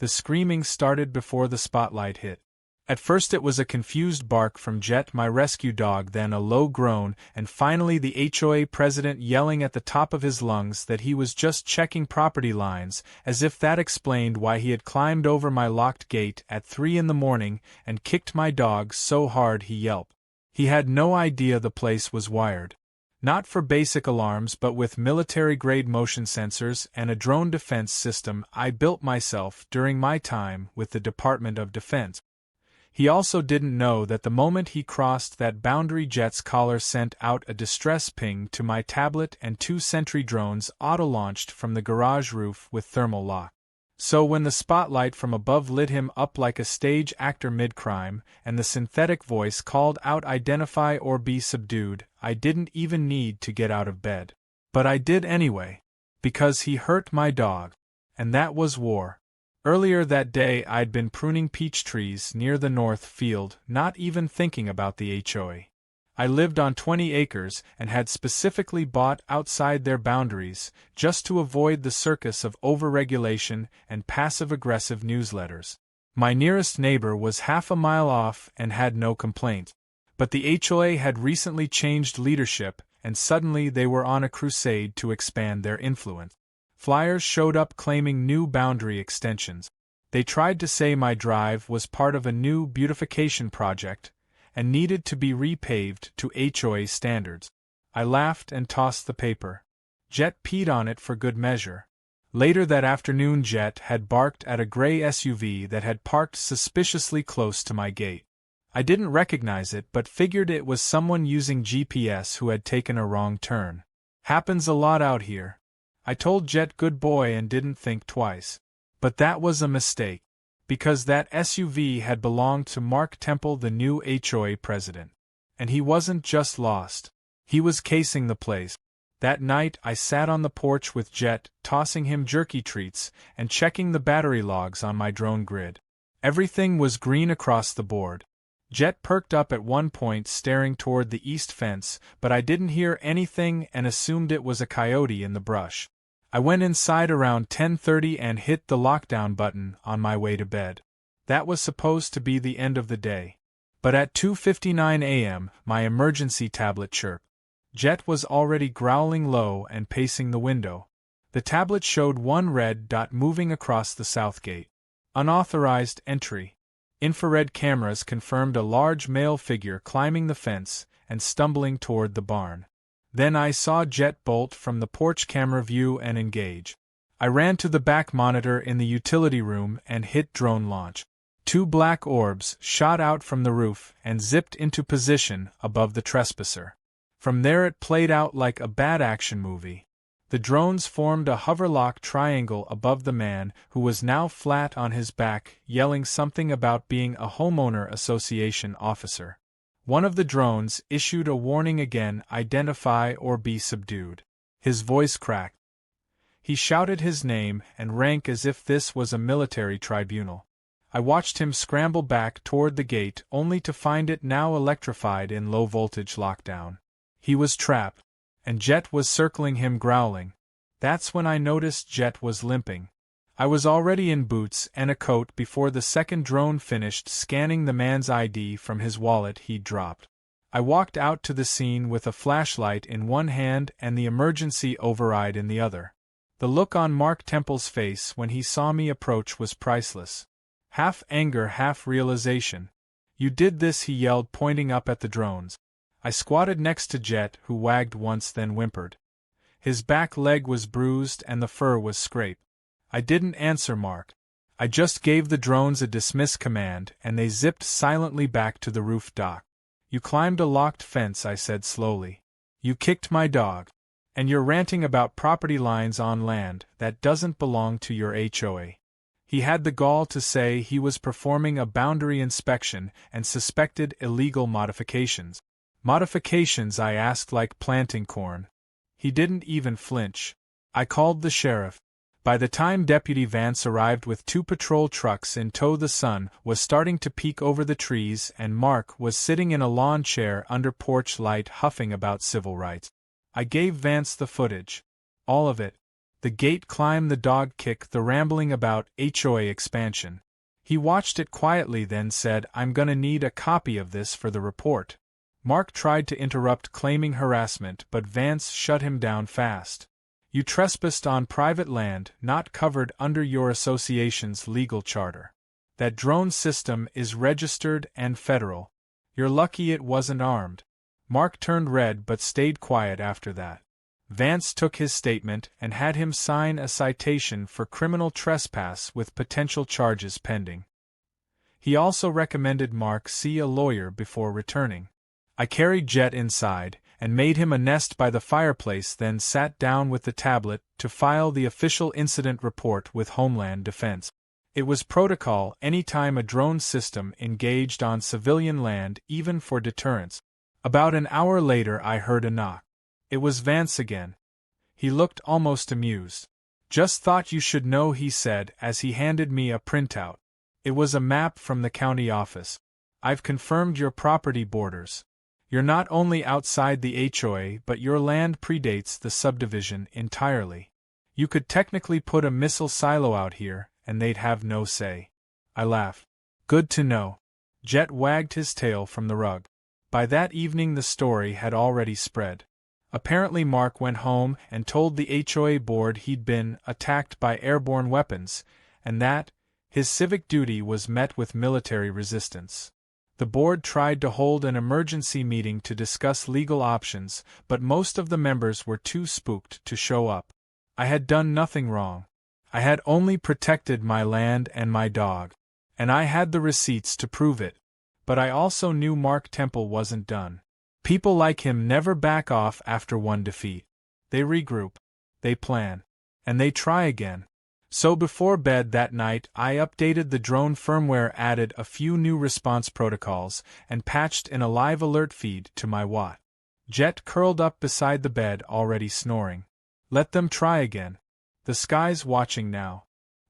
The screaming started before the spotlight hit. At first it was a confused bark from Jet, my rescue dog, then a low groan, and finally the HOA president yelling at the top of his lungs that he was just checking property lines, as if that explained why he had climbed over my locked gate at 3 in the morning and kicked my dog so hard he yelped. He had no idea the place was wired. Not for basic alarms but with military-grade motion sensors and a drone defense system I built myself during my time with the Department of Defense. He also didn't know that the moment he crossed that boundary, Jet's collar sent out a distress ping to my tablet and 2 sentry drones auto-launched from the garage roof with thermal lock. So when the spotlight from above lit him up like a stage actor mid-crime, and the synthetic voice called out "Identify or be subdued," I didn't even need to get out of bed. But I did anyway. Because he hurt my dog. And that was war. Earlier that day I'd been pruning peach trees near the north field, not even thinking about the HOA. I lived on 20 acres and had specifically bought outside their boundaries, just to avoid the circus of overregulation and passive-aggressive newsletters. My nearest neighbor was half a mile off and had no complaint. But the HOA had recently changed leadership, and suddenly they were on a crusade to expand their influence. Flyers showed up claiming new boundary extensions. They tried to say my drive was part of a new beautification project and needed to be repaved to HOA standards. I laughed and tossed the paper. Jet peed on it for good measure. Later that afternoon, Jet had barked at a gray SUV that had parked suspiciously close to my gate. I didn't recognize it but figured it was someone using GPS who had taken a wrong turn. Happens a lot out here. I told Jet good boy and didn't think twice. But that was a mistake. Because that SUV had belonged to Mark Temple, the new HOA president. And he wasn't just lost. He was casing the place. That night I sat on the porch with Jet, tossing him jerky treats and checking the battery logs on my drone grid. Everything was green across the board. Jet perked up at one point, staring toward the east fence, but I didn't hear anything and assumed it was a coyote in the brush. I went inside around 10:30 and hit the lockdown button on my way to bed. That was supposed to be the end of the day. But at 2:59 a.m., my emergency tablet chirped. Jet was already growling low and pacing the window. The tablet showed one red dot moving across the south gate. Unauthorized entry. Infrared cameras confirmed a large male figure climbing the fence and stumbling toward the barn. Then I saw Jet bolt from the porch camera view and engage. I ran to the back monitor in the utility room and hit drone launch. 2 black orbs shot out from the roof and zipped into position above the trespasser. From there it played out like a bad action movie. The drones formed a hoverlock triangle above the man, who was now flat on his back, yelling something about being a homeowner association officer. One of the drones issued a warning again, "Identify or be subdued." His voice cracked. He shouted his name and rank as if this was a military tribunal. I watched him scramble back toward the gate, only to find it now electrified in low-voltage lockdown. He was trapped. And Jet was circling him, growling. That's when I noticed Jet was limping. I was already in boots and a coat before the second drone finished scanning the man's ID from his wallet he'd dropped. I walked out to the scene with a flashlight in one hand and the emergency override in the other. The look on Mark Temple's face when he saw me approach was priceless. Half anger, half realization. "You did this," he yelled, pointing up at the drones. I squatted next to Jet, who wagged once then whimpered. His back leg was bruised and the fur was scraped. I didn't answer Mark. I just gave the drones a dismiss command and they zipped silently back to the roof dock. "You climbed a locked fence," I said slowly. "You kicked my dog. And you're ranting about property lines on land that doesn't belong to your HOA." He had the gall to say he was performing a boundary inspection and suspected illegal modifications. "Modifications?" I asked, like planting corn. He didn't even flinch. I called the sheriff. By the time Deputy Vance arrived with 2 patrol trucks in tow, the sun was starting to peek over the trees and Mark was sitting in a lawn chair under porch light huffing about civil rights. I gave Vance the footage. All of it. The gate climb, the dog kick, the rambling about HOA expansion. He watched it quietly, then said, "I'm gonna need a copy of this for the report." Mark tried to interrupt, claiming harassment, but Vance shut him down fast. "You trespassed on private land, not covered under your association's legal charter. That drone system is registered and federal. You're lucky it wasn't armed." Mark turned red but stayed quiet after that. Vance took his statement and had him sign a citation for criminal trespass with potential charges pending. He also recommended Mark see a lawyer before returning. I carried Jet inside and made him a nest by the fireplace, then sat down with the tablet to file the official incident report with Homeland Defense. It was protocol anytime a drone system engaged on civilian land, even for deterrence. About an hour later I heard a knock. It was Vance again. He looked almost amused. "Just thought you should know," he said as he handed me a printout. It was a map from the county office. "I've confirmed your property borders. You're not only outside the HOA, but your land predates the subdivision entirely. You could technically put a missile silo out here, and they'd have no say." I laughed. "Good to know." Jet wagged his tail from the rug. By that evening the story had already spread. Apparently Mark went home and told the HOA board he'd been attacked by airborne weapons, and that his civic duty was met with military resistance. The board tried to hold an emergency meeting to discuss legal options, but most of the members were too spooked to show up. I had done nothing wrong. I had only protected my land and my dog. And I had the receipts to prove it. But I also knew Mark Temple wasn't done. People like him never back off after one defeat. They regroup. They plan. And they try again. So before bed that night I updated the drone firmware, added a few new response protocols, and patched in a live alert feed to my Watt. Jet curled up beside the bed, already snoring. Let them try again. The sky's watching now.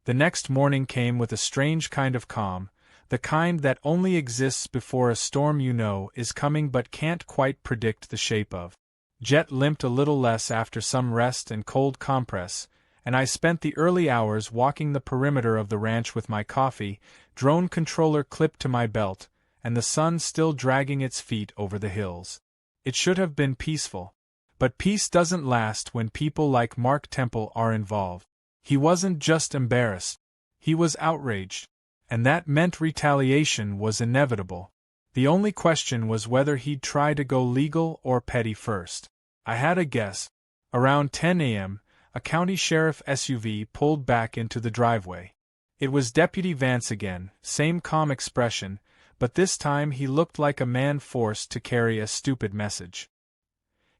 The next morning came with a strange kind of calm, the kind that only exists before a storm you know is coming but can't quite predict the shape of. Jet limped a little less after some rest and cold compress, and I spent the early hours walking the perimeter of the ranch with my coffee, drone controller clipped to my belt, and the sun still dragging its feet over the hills. It should have been peaceful. But peace doesn't last when people like Mark Temple are involved. He wasn't just embarrassed. He was outraged. And that meant retaliation was inevitable. The only question was whether he'd try to go legal or petty first. I had a guess. Around 10 a.m., a county sheriff SUV pulled back into the driveway. It was Deputy Vance again, same calm expression, but this time he looked like a man forced to carry a stupid message.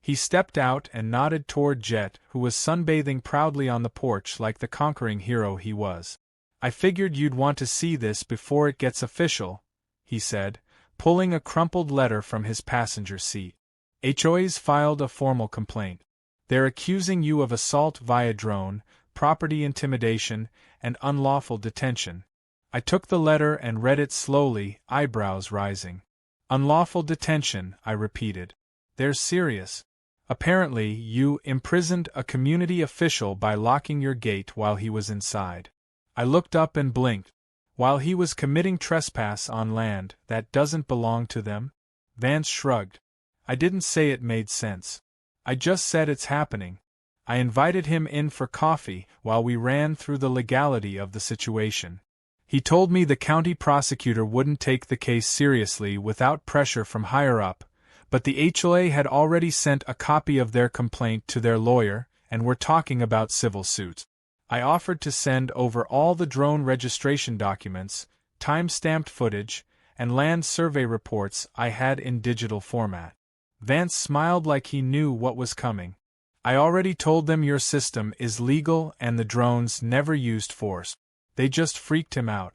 He stepped out and nodded toward Jet, who was sunbathing proudly on the porch like the conquering hero he was. "I figured you'd want to see this before it gets official," he said, pulling a crumpled letter from his passenger seat. "HOA's filed a formal complaint. They're accusing you of assault via drone, property intimidation, and unlawful detention." I took the letter and read it slowly, eyebrows rising. "Unlawful detention," I repeated. "They're serious. Apparently, you imprisoned a community official by locking your gate while he was inside." I looked up and blinked. "While he was committing trespass on land that doesn't belong to them?" Vance shrugged. "I didn't say it made sense. I just said it's happening." I invited him in for coffee while we ran through the legality of the situation. He told me the county prosecutor wouldn't take the case seriously without pressure from higher up, but the HOA had already sent a copy of their complaint to their lawyer and were talking about civil suits. I offered to send over all the drone registration documents, time-stamped footage, and land survey reports I had in digital format. Vance smiled like he knew what was coming. "I already told them your system is legal and the drones never used force. They just freaked him out."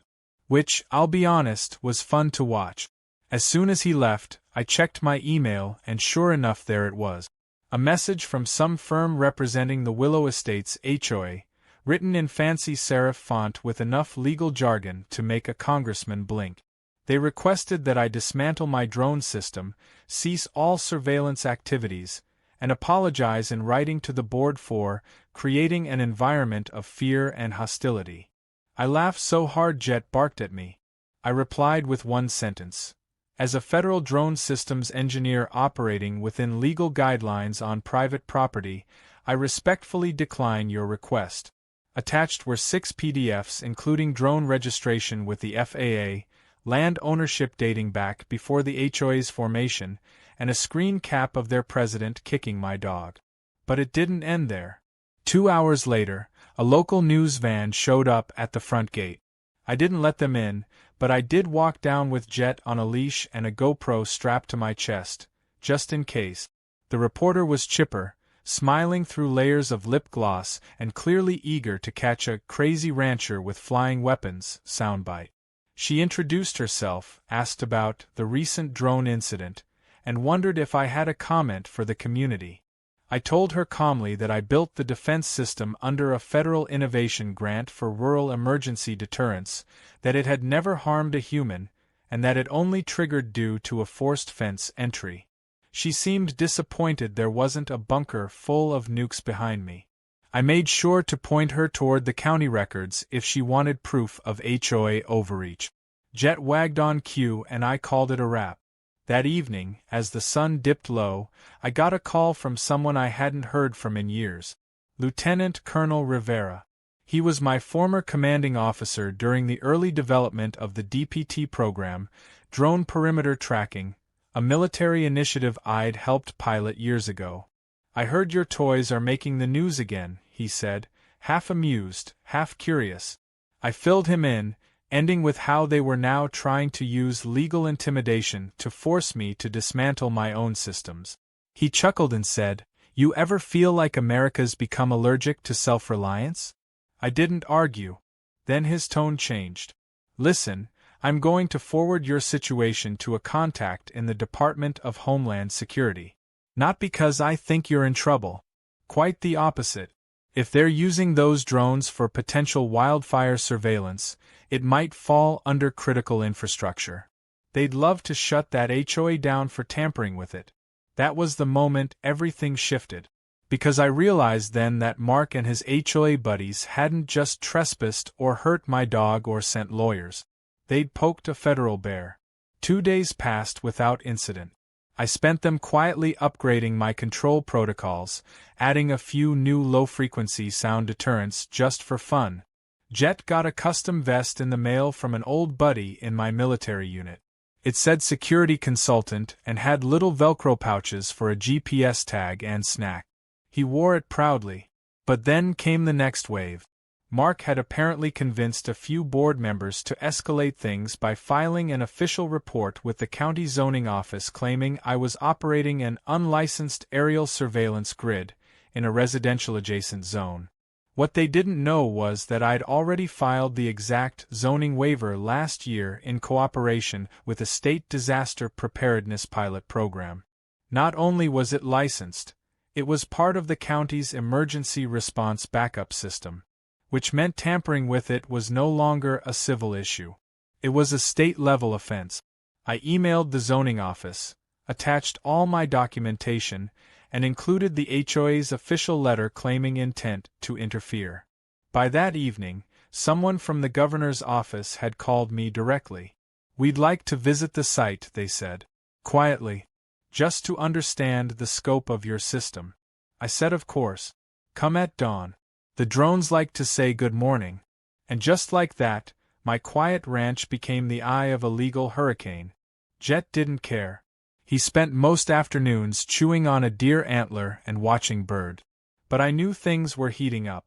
Which, I'll be honest, was fun to watch. As soon as he left, I checked my email and sure enough there it was. A message from some firm representing the Willow Estates HOA, written in fancy serif font with enough legal jargon to make a congressman blink. They requested that I dismantle my drone system, cease all surveillance activities, and apologize in writing to the board for creating an environment of fear and hostility. I laughed so hard Jet barked at me. I replied with one sentence. As a federal drone systems engineer operating within legal guidelines on private property, I respectfully decline your request. Attached were 6 PDFs including drone registration with the FAA, land ownership dating back before the HOA's formation, and a screen cap of their president kicking my dog. But it didn't end there. 2 hours later, a local news van showed up at the front gate. I didn't let them in, but I did walk down with Jet on a leash and a GoPro strapped to my chest, just in case. The reporter was chipper, smiling through layers of lip gloss and clearly eager to catch a crazy rancher with flying weapons soundbite. She introduced herself, asked about the recent drone incident, and wondered if I had a comment for the community. I told her calmly that I built the defense system under a federal innovation grant for rural emergency deterrence, that it had never harmed a human, and that it only triggered due to a forced fence entry. She seemed disappointed there wasn't a bunker full of nukes behind me. I made sure to point her toward the county records if she wanted proof of HOA overreach. Jet wagged on cue and I called it a wrap. That evening, as the sun dipped low, I got a call from someone I hadn't heard from in years. Lieutenant Colonel Rivera. He was my former commanding officer during the early development of the DPT program, Drone Perimeter Tracking, a military initiative I'd helped pilot years ago. I heard your toys are making the news again, he said, half amused, half curious. I filled him in, ending with how they were now trying to use legal intimidation to force me to dismantle my own systems. He chuckled and said, "You ever feel like America's become allergic to self-reliance?" I didn't argue. Then his tone changed. "Listen, I'm going to forward your situation to a contact in the Department of Homeland Security. Not because I think you're in trouble. Quite the opposite. If they're using those drones for potential wildfire surveillance, it might fall under critical infrastructure. They'd love to shut that HOA down for tampering with it." That was the moment everything shifted. Because I realized then that Mark and his HOA buddies hadn't just trespassed or hurt my dog or sent lawyers. They'd poked a federal bear. 2 days passed without incident. I spent them quietly upgrading my control protocols, adding a few new low-frequency sound deterrents just for fun. Jet got a custom vest in the mail from an old buddy in my military unit. It said security consultant and had little Velcro pouches for a GPS tag and snack. He wore it proudly. But then came the next wave. Mark had apparently convinced a few board members to escalate things by filing an official report with the county zoning office claiming I was operating an unlicensed aerial surveillance grid in a residential adjacent zone. What they didn't know was that I'd already filed the exact zoning waiver last year in cooperation with a state disaster preparedness pilot program. Not only was it licensed, it was part of the county's emergency response backup system, which meant tampering with it was no longer a civil issue. It was a state-level offense. I emailed the zoning office, attached all my documentation, and included the HOA's official letter claiming intent to interfere. By that evening, someone from the governor's office had called me directly. "We'd like to visit the site," they said, quietly, "just to understand the scope of your system." I said of course. "Come at dawn. The drones like to say good morning." And just like that, my quiet ranch became the eye of a legal hurricane. Jet didn't care. He spent most afternoons chewing on a deer antler and watching bird. But I knew things were heating up.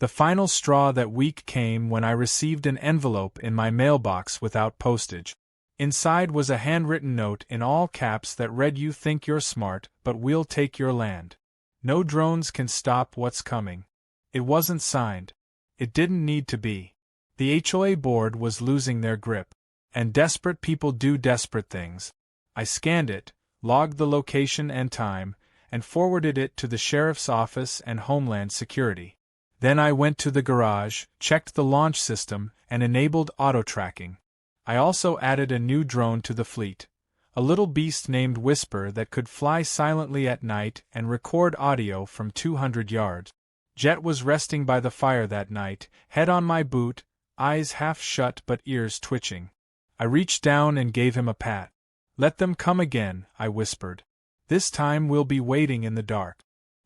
The final straw that week came when I received an envelope in my mailbox without postage. Inside was a handwritten note in all caps that read, "You think you're smart, but we'll take your land. No drones can stop what's coming." It wasn't signed. It didn't need to be. The HOA board was losing their grip. And desperate people do desperate things. I scanned it, logged the location and time, and forwarded it to the sheriff's office and Homeland Security. Then I went to the garage, checked the launch system, and enabled auto-tracking. I also added a new drone to the fleet, a little beast named Whisper that could fly silently at night and record audio from 200 yards. Jet was resting by the fire that night, head on my boot, eyes half shut but ears twitching. I reached down and gave him a pat. "Let them come again," I whispered. "This time we'll be waiting in the dark."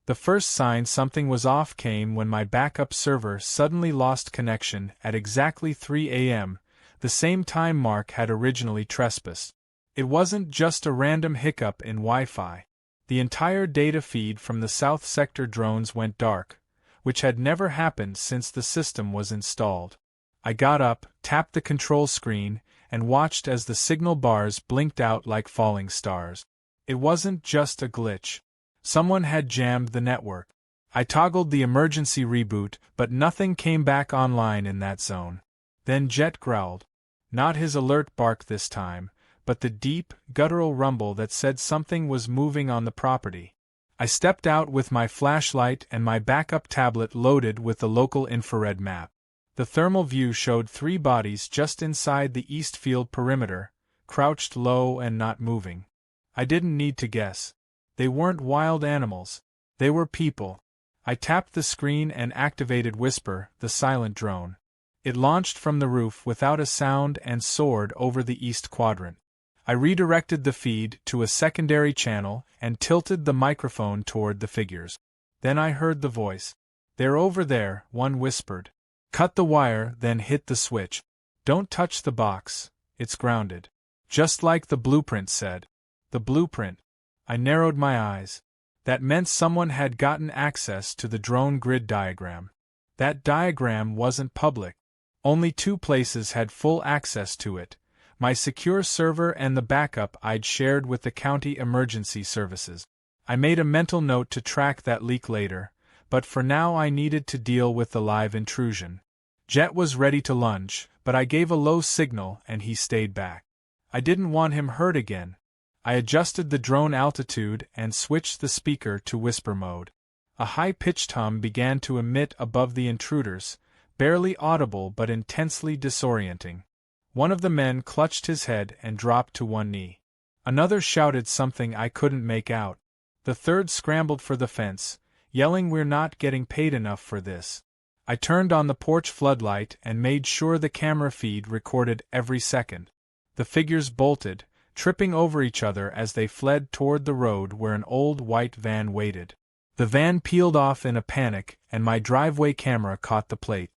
The first sign something was off came when my backup server suddenly lost connection at exactly 3 a.m., the same time Mark had originally trespassed. It wasn't just a random hiccup in Wi-Fi. The entire data feed from the South Sector drones went dark, which had never happened since the system was installed. I got up, tapped the control screen, and watched as the signal bars blinked out like falling stars. It wasn't just a glitch. Someone had jammed the network. I toggled the emergency reboot, but nothing came back online in that zone. Then Jet growled. Not his alert bark this time, but the deep, guttural rumble that said something was moving on the property. I stepped out with my flashlight and my backup tablet loaded with the local infrared map. The thermal view showed 3 bodies just inside the east field perimeter, crouched low and not moving. I didn't need to guess. They weren't wild animals. They were people. I tapped the screen and activated Whisper, the silent drone. It launched from the roof without a sound and soared over the east quadrant. I redirected the feed to a secondary channel and tilted the microphone toward the figures. Then I heard the voice. "They're over there," one whispered. "Cut the wire, then hit the switch. Don't touch the box, it's grounded." Just like the blueprint said. The blueprint. I narrowed my eyes. That meant someone had gotten access to the drone grid diagram. That diagram wasn't public. Only 2 places had full access to it: my secure server and the backup I'd shared with the county emergency services. I made a mental note to track that leak later, but for now I needed to deal with the live intrusion. Jet was ready to lunge, but I gave a low signal and he stayed back. I didn't want him hurt again. I adjusted the drone altitude and switched the speaker to whisper mode. A high-pitched hum began to emit above the intruders, barely audible but intensely disorienting. One of the men clutched his head and dropped to one knee. Another shouted something I couldn't make out. The third scrambled for the fence, yelling, "We're not getting paid enough for this." I turned on the porch floodlight and made sure the camera feed recorded every second. The figures bolted, tripping over each other as they fled toward the road where an old white van waited. The van peeled off in a panic, and my driveway camera caught the plate.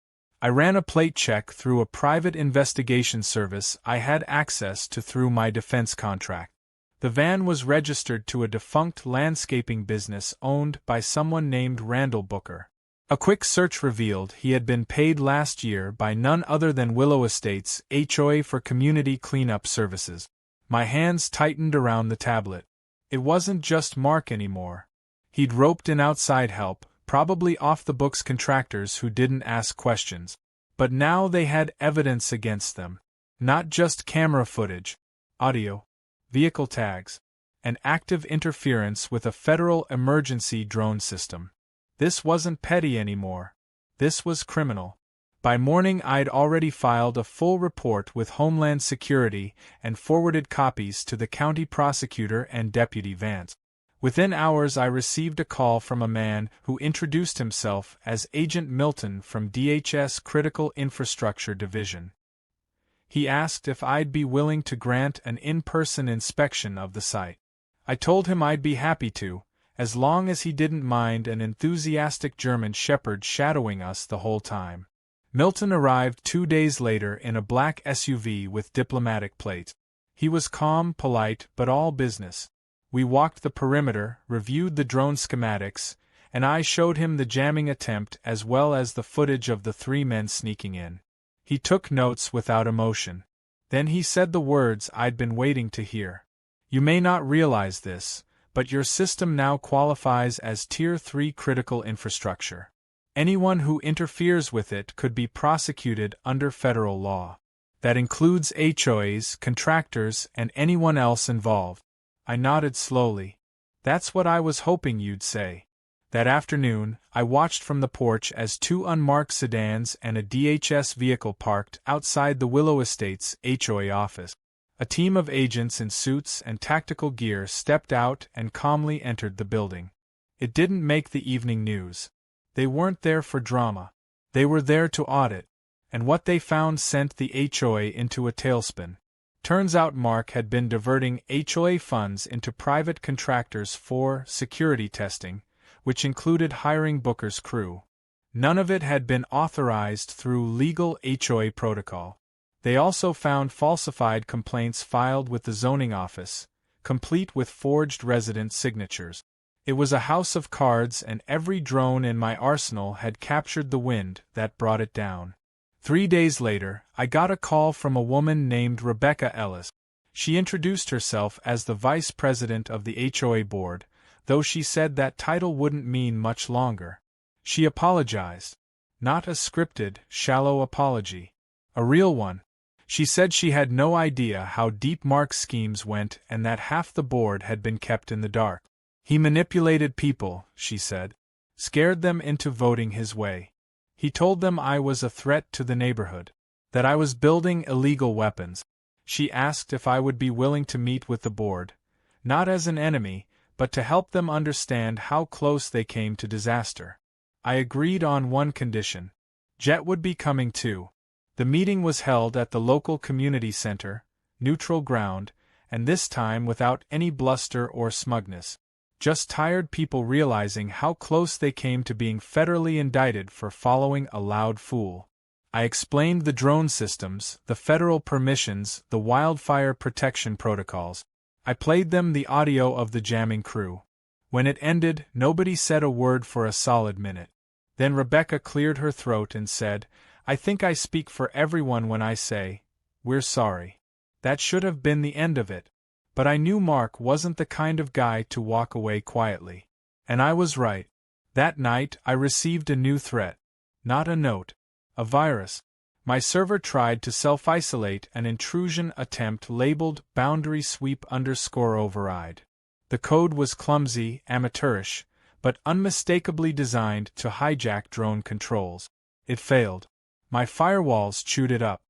I ran a plate check through a private investigation service I had access to through my defense contract. The van was registered to a defunct landscaping business owned by someone named Randall Booker. A quick search revealed he had been paid last year by none other than Willow Estates HOA for community cleanup services. My hands tightened around the tablet. It wasn't just Mark anymore. He'd roped in outside help, probably off-the-books contractors who didn't ask questions. But now they had evidence against them. Not just camera footage, audio, vehicle tags, and active interference with a federal emergency drone system. This wasn't petty anymore. This was criminal. By morning I'd already filed a full report with Homeland Security and forwarded copies to the county prosecutor and Deputy Vance. Within hours I received a call from a man who introduced himself as Agent Milton from DHS Critical Infrastructure Division. He asked if I'd be willing to grant an in-person inspection of the site. I told him I'd be happy to, as long as he didn't mind an enthusiastic German shepherd shadowing us the whole time. Milton arrived 2 days later in a black SUV with diplomatic plates. He was calm, polite, but all business. We walked the perimeter, reviewed the drone schematics, and I showed him the jamming attempt as well as the footage of the 3 men sneaking in. He took notes without emotion. Then he said the words I'd been waiting to hear. "You may not realize this, but your system now qualifies as Tier 3 critical infrastructure. Anyone who interferes with it could be prosecuted under federal law. That includes HOAs, contractors, and anyone else involved." I nodded slowly. "That's what I was hoping you'd say." That afternoon, I watched from the porch as 2 unmarked sedans and a DHS vehicle parked outside the Willow Estates HOA office. A team of agents in suits and tactical gear stepped out and calmly entered the building. It didn't make the evening news. They weren't there for drama. They were there to audit, and what they found sent the HOA into a tailspin. Turns out Mark had been diverting HOA funds into private contractors for security testing, which included hiring Booker's crew. None of it had been authorized through legal HOA protocol. They also found falsified complaints filed with the zoning office, complete with forged resident signatures. It was a house of cards, and every drone in my arsenal had captured the wind that brought it down. 3 days later, I got a call from a woman named Rebecca Ellis. She introduced herself as the vice president of the HOA board, though she said that title wouldn't mean much longer. She apologized. Not a scripted, shallow apology. A real one. She said she had no idea how deep Mark's schemes went and that half the board had been kept in the dark. He manipulated people, she said. Scared them into voting his way. He told them I was a threat to the neighborhood. That I was building illegal weapons. She asked if I would be willing to meet with the board, not as an enemy, but to help them understand how close they came to disaster. I agreed on one condition. Jet would be coming too. The meeting was held at the local community center, neutral ground, and this time without any bluster or smugness. Just tired people realizing how close they came to being federally indicted for following a loud fool. I explained the drone systems, the federal permissions, the wildfire protection protocols. I played them the audio of the jamming crew. When it ended, nobody said a word for a solid minute. Then Rebecca cleared her throat and said, I think I speak for everyone when I say, we're sorry. That should have been the end of it. But I knew Mark wasn't the kind of guy to walk away quietly. And I was right. That night I received a new threat. Not a note. A virus. My server tried to self-isolate an intrusion attempt labeled boundary sweep _override. The code was clumsy, amateurish, but unmistakably designed to hijack drone controls. It failed. My firewalls chewed it up.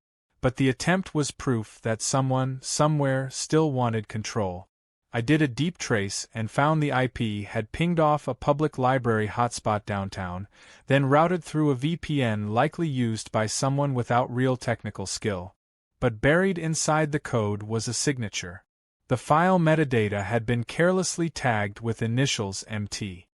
But the attempt was proof that someone, somewhere, still wanted control. I did a deep trace and found the IP had pinged off a public library hotspot downtown, then routed through a VPN likely used by someone without real technical skill. But buried inside the code was a signature. The file metadata had been carelessly tagged with initials MT.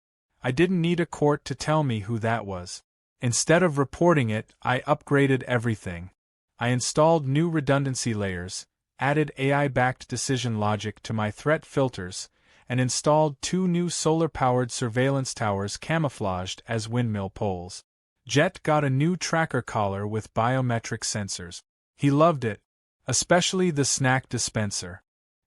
I didn't need a court to tell me who that was. Instead of reporting it, I upgraded everything. I installed new redundancy layers, added AI-backed decision logic to my threat filters, and installed 2 new solar-powered surveillance towers camouflaged as windmill poles. Jet got a new tracker collar with biometric sensors. He loved it, especially the snack dispenser.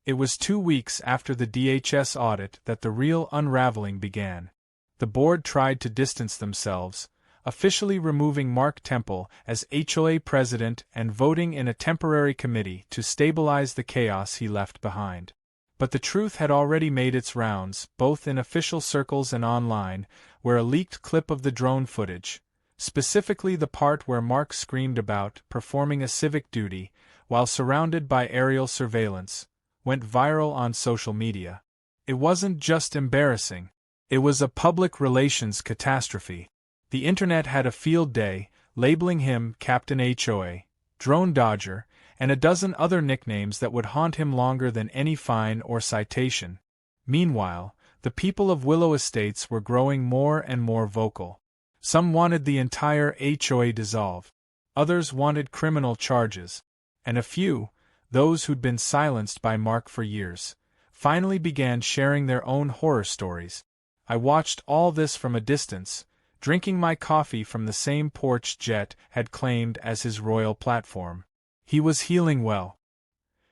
It was 2 weeks after the DHS audit that the real unraveling began. The board tried to distance themselves, officially removing Mark Temple as HOA president and voting in a temporary committee to stabilize the chaos he left behind. But the truth had already made its rounds, both in official circles and online, where a leaked clip of the drone footage, specifically the part where Mark screamed about performing a civic duty while surrounded by aerial surveillance, went viral on social media. It wasn't just embarrassing. It was a public relations catastrophe. The internet had a field day, labeling him Captain HOA, Drone Dodger, and a dozen other nicknames that would haunt him longer than any fine or citation. Meanwhile, the people of Willow Estates were growing more and more vocal. Some wanted the entire HOA dissolved. Others wanted criminal charges. And a few, those who'd been silenced by Mark for years, finally began sharing their own horror stories. I watched all this from a distance, drinking my coffee from the same porch Jet had claimed as his royal platform. He was healing well.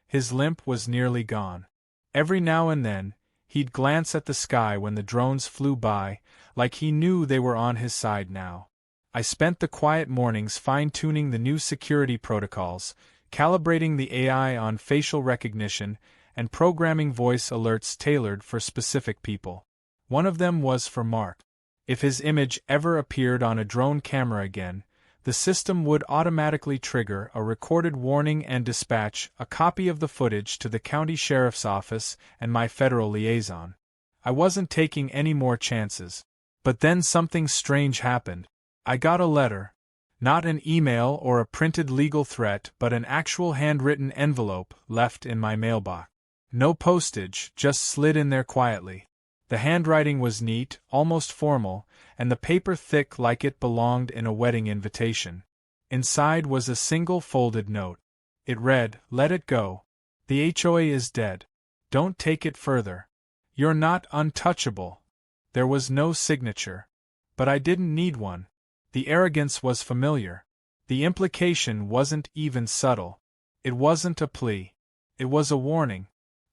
His limp was nearly gone. Every now and then, he'd glance at the sky when the drones flew by, like he knew they were on his side now. I spent the quiet mornings fine-tuning the new security protocols, calibrating the AI on facial recognition, and programming voice alerts tailored for specific people. One of them was for Mark. If his image ever appeared on a drone camera again, The system would automatically trigger a recorded warning and dispatch a copy of the footage to the county sheriff's office and my federal liaison. I wasn't taking any more chances. But then something strange happened. I got a letter. Not an email or a printed legal threat, but an actual handwritten envelope left in my mailbox. No postage, just slid in there quietly. The handwriting was neat, almost formal, and the paper thick like it belonged in a wedding invitation. Inside was a single folded note. It read, "Let it go. The HOA is dead. Don't take it further. You're not untouchable." There was no signature. But I didn't need one. The arrogance was familiar. The implication wasn't even subtle. It wasn't a plea. It was a warning.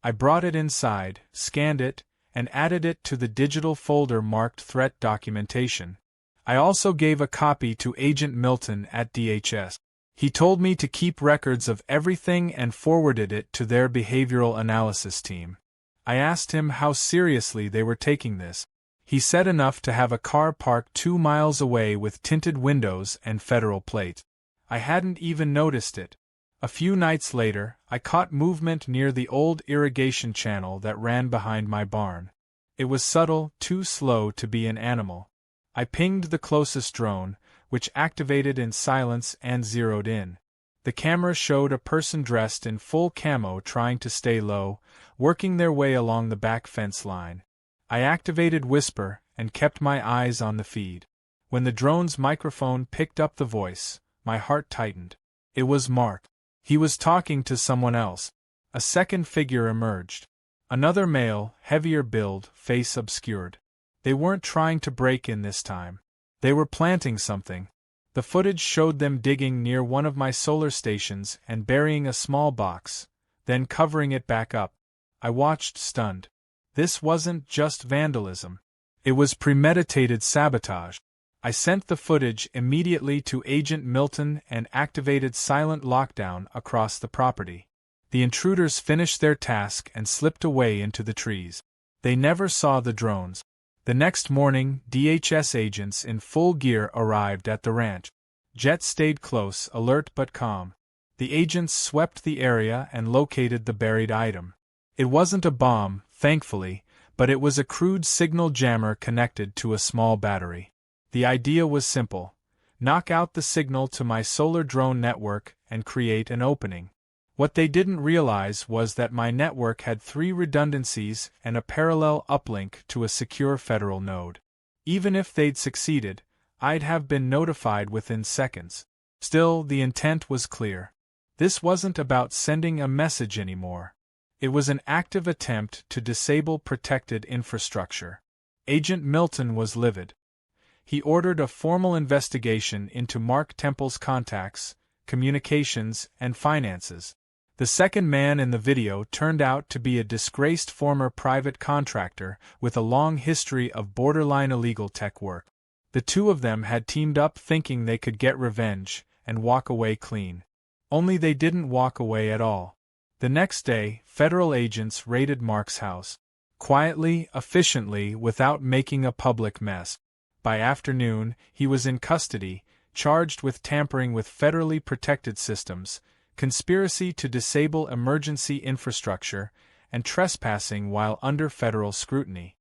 I brought it inside, scanned it, and added it to the digital folder marked Threat Documentation. I also gave a copy to Agent Milton at DHS. He told me to keep records of everything and forwarded it to their behavioral analysis team. I asked him how seriously they were taking this. He said enough to have a car parked 2 miles away with tinted windows and federal plates. I hadn't even noticed it. A few nights later, I caught movement near the old irrigation channel that ran behind my barn. It was subtle, too slow to be an animal. I pinged the closest drone, which activated in silence and zeroed in. The camera showed a person dressed in full camo trying to stay low, working their way along the back fence line. I activated Whisper and kept my eyes on the feed. When the drone's microphone picked up the voice, my heart tightened. It was Mark. He was talking to someone else. A second figure emerged. Another male, heavier build, face obscured. They weren't trying to break in this time. They were planting something. The footage showed them digging near one of my solar stations and burying a small box, then covering it back up. I watched stunned. This wasn't just vandalism. It was premeditated sabotage. I sent the footage immediately to Agent Milton and activated silent lockdown across the property. The intruders finished their task and slipped away into the trees. They never saw the drones. The next morning, DHS agents in full gear arrived at the ranch. Jet stayed close, alert but calm. The agents swept the area and located the buried item. It wasn't a bomb, thankfully, but it was a crude signal jammer connected to a small battery. The idea was simple: knock out the signal to my solar drone network and create an opening. What they didn't realize was that my network had 3 redundancies and a parallel uplink to a secure federal node. Even if they'd succeeded, I'd have been notified within seconds. Still, the intent was clear. This wasn't about sending a message anymore. It was an active attempt to disable protected infrastructure. Agent Milton was livid. He ordered a formal investigation into Mark Temple's contacts, communications, and finances. The second man in the video turned out to be a disgraced former private contractor with a long history of borderline illegal tech work. The two of them had teamed up thinking they could get revenge and walk away clean. Only they didn't walk away at all. The next day, federal agents raided Mark's house. Quietly, efficiently, without making a public mess. By afternoon, he was in custody, charged with tampering with federally protected systems, conspiracy to disable emergency infrastructure, and trespassing while under federal scrutiny.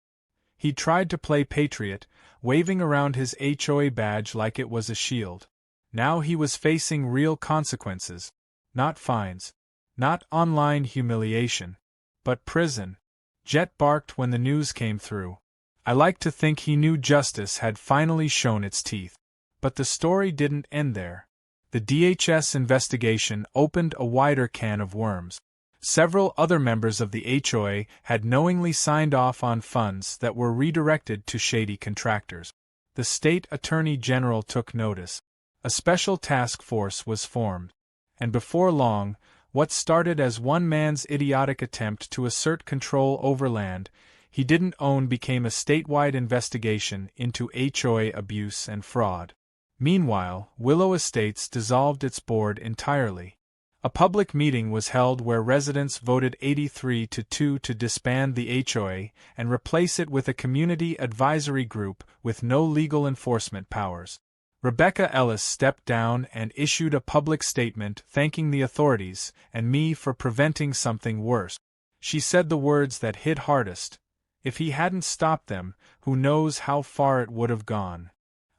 He tried to play patriot, waving around his HOA badge like it was a shield. Now he was facing real consequences. Not fines. Not online humiliation. But prison. Jet barked when the news came through. I like to think he knew justice had finally shown its teeth. But the story didn't end there. The DHS investigation opened a wider can of worms. Several other members of the HOA had knowingly signed off on funds that were redirected to shady contractors. The state attorney general took notice. A special task force was formed. And before long, what started as one man's idiotic attempt to assert control over land he didn't own became a statewide investigation into HOA abuse and fraud. Meanwhile, Willow Estates dissolved its board entirely. A public meeting was held where residents voted 83-2 to disband the HOA and replace it with a community advisory group with no legal enforcement powers. Rebecca Ellis stepped down and issued a public statement thanking the authorities and me for preventing something worse. She said the words that hit hardest: "If he hadn't stopped them, who knows how far it would have gone."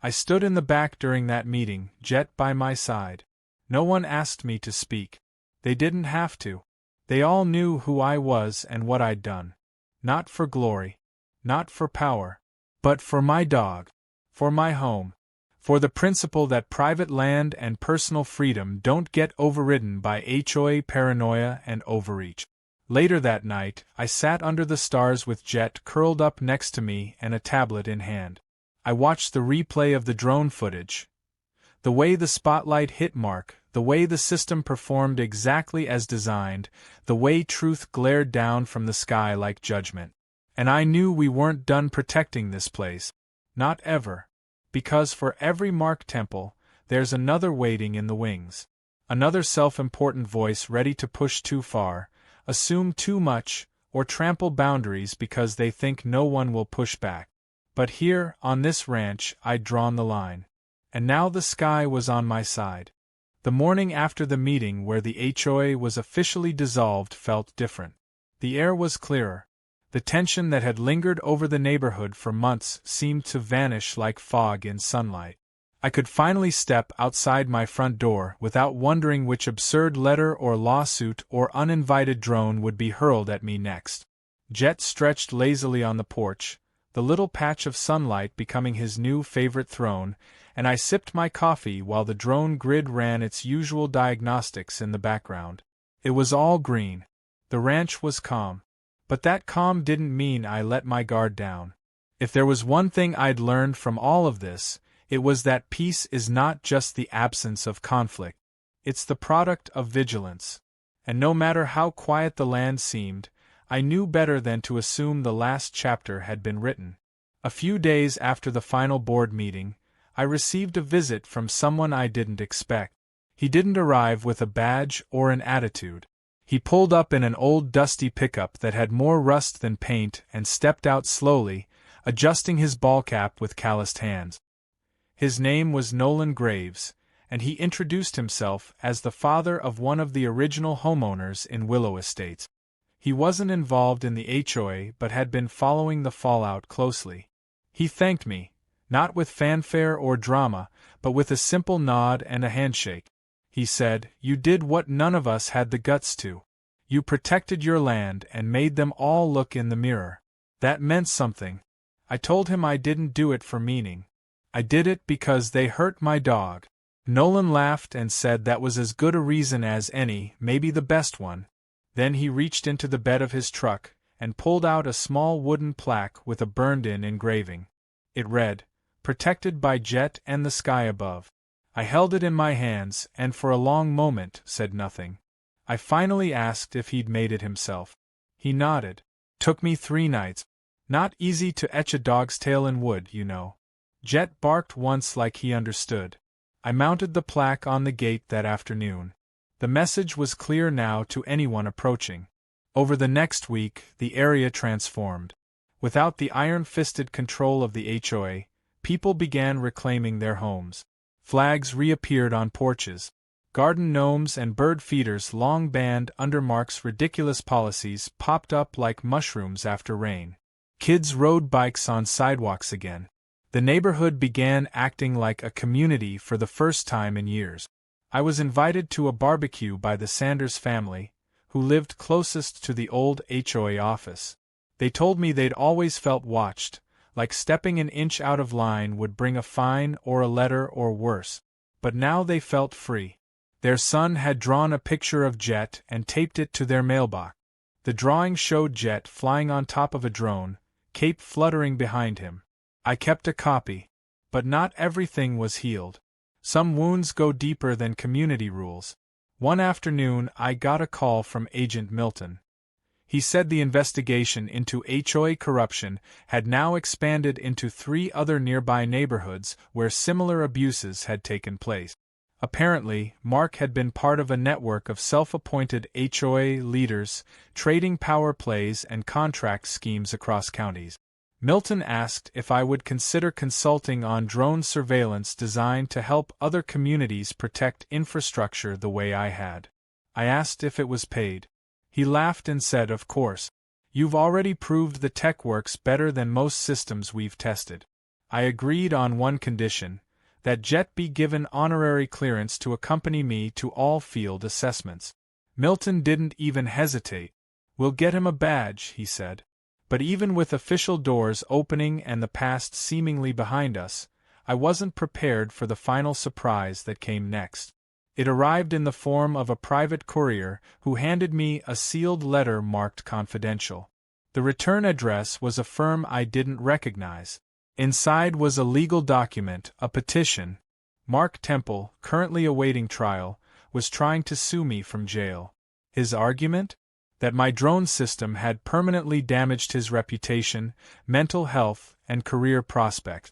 I stood in the back during that meeting, Jet by my side. No one asked me to speak. They didn't have to. They all knew who I was and what I'd done. Not for glory. Not for power. But for my dog. For my home. For the principle that private land and personal freedom don't get overridden by HOA paranoia and overreach. Later that night, I sat under the stars with Jet curled up next to me and a tablet in hand. I watched the replay of the drone footage. The way the spotlight hit Mark, the way the system performed exactly as designed, the way truth glared down from the sky like judgment. And I knew we weren't done protecting this place. Not ever. Because for every Mark Temple, there's another waiting in the wings. Another self-important voice ready to push too far, assume too much, or trample boundaries because they think no one will push back. But here, on this ranch, I'd drawn the line. And now the sky was on my side. The morning after the meeting where the HOA was officially dissolved felt different. The air was clearer. The tension that had lingered over the neighborhood for months seemed to vanish like fog in sunlight. I could finally step outside my front door without wondering which absurd letter or lawsuit or uninvited drone would be hurled at me next. Jet stretched lazily on the porch, the little patch of sunlight becoming his new favorite throne, and I sipped my coffee while the drone grid ran its usual diagnostics in the background. It was all green. The ranch was calm. But that calm didn't mean I let my guard down. If there was one thing I'd learned from all of this, it was that peace is not just the absence of conflict. It's the product of vigilance. And no matter how quiet the land seemed, I knew better than to assume the last chapter had been written. A few days after the final board meeting, I received a visit from someone I didn't expect. He didn't arrive with a badge or an attitude. He pulled up in an old dusty pickup that had more rust than paint and stepped out slowly, adjusting his ball cap with calloused hands. His name was Nolan Graves, and he introduced himself as the father of one of the original homeowners in Willow Estates. He wasn't involved in the HOA but had been following the fallout closely. He thanked me, not with fanfare or drama, but with a simple nod and a handshake. He said, "You did what none of us had the guts to. You protected your land and made them all look in the mirror. That meant something." I told him I didn't do it for meaning. I did it because they hurt my dog. Nolan laughed and said that was as good a reason as any, maybe the best one. Then he reached into the bed of his truck and pulled out a small wooden plaque with a burned-in engraving. It read, "Protected by Jet and the sky above." I held it in my hands and for a long moment said nothing. I finally asked if he'd made it himself. He nodded. "Took me 3 nights. Not easy to etch a dog's tail in wood, you know." Jet barked once like he understood. I mounted the plaque on the gate that afternoon. The message was clear now to anyone approaching. Over the next week, the area transformed. Without the iron-fisted control of the HOA, people began reclaiming their homes. Flags reappeared on porches. Garden gnomes and bird feeders long banned under Mark's ridiculous policies popped up like mushrooms after rain. Kids rode bikes on sidewalks again. The neighborhood began acting like a community for the first time in years. I was invited to a barbecue by the Sanders family, who lived closest to the old HOA office. They told me they'd always felt watched, like stepping an inch out of line would bring a fine or a letter or worse. But now they felt free. Their son had drawn a picture of Jet and taped it to their mailbox. The drawing showed Jet flying on top of a drone, cape fluttering behind him. I kept a copy. But not everything was healed. Some wounds go deeper than community rules. One afternoon I got a call from Agent Milton. He said the investigation into HOA corruption had now expanded into 3 other nearby neighborhoods where similar abuses had taken place. Apparently, Mark had been part of a network of self-appointed HOA leaders, trading power plays and contract schemes across counties. Milton asked if I would consider consulting on drone surveillance designed to help other communities protect infrastructure the way I had. I asked if it was paid. He laughed and said, "Of course. You've already proved the tech works better than most systems we've tested." I agreed on one condition, that Jet be given honorary clearance to accompany me to all field assessments. Milton didn't even hesitate. "We'll get him a badge," he said. But even with official doors opening and the past seemingly behind us, I wasn't prepared for the final surprise that came next. It arrived in the form of a private courier who handed me a sealed letter marked confidential. The return address was a firm I didn't recognize. Inside was a legal document, a petition. Mark Temple, currently awaiting trial, was trying to sue me from jail. His argument? That my drone system had permanently damaged his reputation, mental health, and career prospects.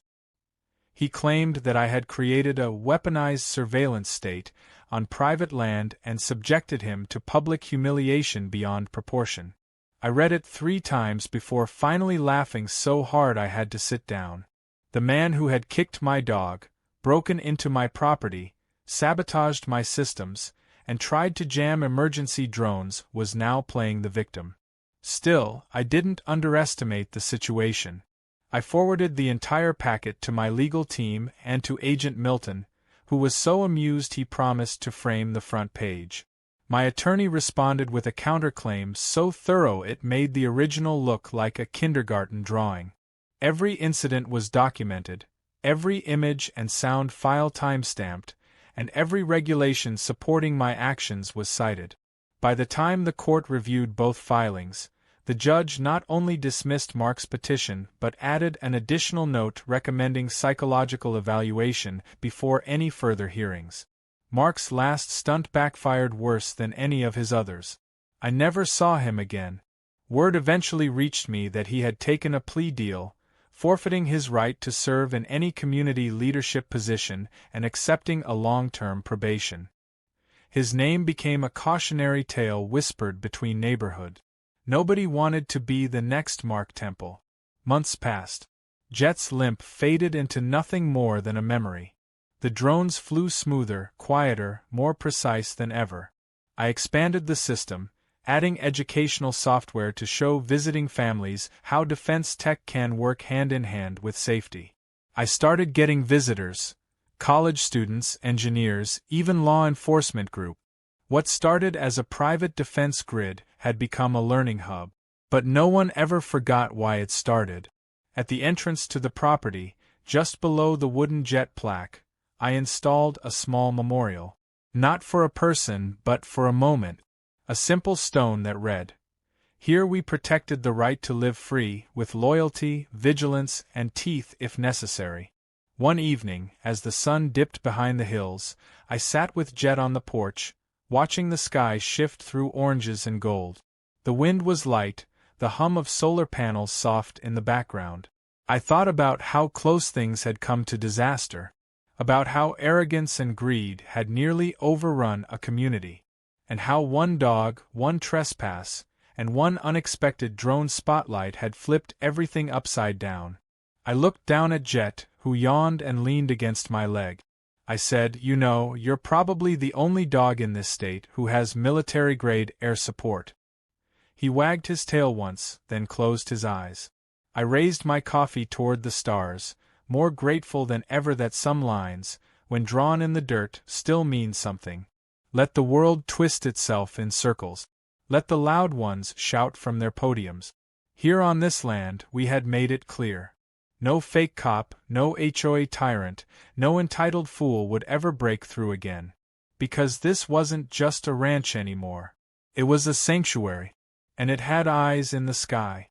He claimed that I had created a weaponized surveillance state on private land and subjected him to public humiliation beyond proportion. I read it 3 times before finally laughing so hard I had to sit down. The man who had kicked my dog, broken into my property, sabotaged my systems, and tried to jam emergency drones was now playing the victim. Still, I didn't underestimate the situation. I forwarded the entire packet to my legal team and to Agent Milton, who was so amused he promised to frame the front page. My attorney responded with a counterclaim so thorough it made the original look like a kindergarten drawing. Every incident was documented, every image and sound file timestamped, and every regulation supporting my actions was cited. By the time the court reviewed both filings, the judge not only dismissed Mark's petition but added an additional note recommending psychological evaluation before any further hearings. Mark's last stunt backfired worse than any of his others. I never saw him again. Word eventually reached me that he had taken a plea deal, forfeiting his right to serve in any community leadership position and accepting a long-term probation. His name became a cautionary tale whispered between neighborhood. Nobody wanted to be the next Mark Temple. Months passed. Jet's limp faded into nothing more than a memory. The drones flew smoother, quieter, more precise than ever. I expanded the system, adding educational software to show visiting families how defense tech can work hand-in-hand with safety. I started getting visitors, college students, engineers, even law enforcement group. What started as a private defense grid had become a learning hub. But no one ever forgot why it started. At the entrance to the property, just below the wooden jet plaque, I installed a small memorial. Not for a person, but for a moment. A simple stone that read, "Here we protected the right to live free, with loyalty, vigilance, and teeth if necessary." One evening, as the sun dipped behind the hills, I sat with Jet on the porch, watching the sky shift through oranges and gold. The wind was light, the hum of solar panels soft in the background. I thought about how close things had come to disaster, about how arrogance and greed had nearly overrun a community, and how one dog, one trespass, and one unexpected drone spotlight had flipped everything upside down. I looked down at Jet, who yawned and leaned against my leg. I said, "You know, you're probably the only dog in this state who has military-grade air support." He wagged his tail once, then closed his eyes. I raised my coffee toward the stars, more grateful than ever that some lines, when drawn in the dirt, still mean something. Let the world twist itself in circles. Let the loud ones shout from their podiums. Here on this land, we had made it clear. No fake cop, no HOA tyrant, no entitled fool would ever break through again. Because this wasn't just a ranch anymore. It was a sanctuary. And it had eyes in the sky.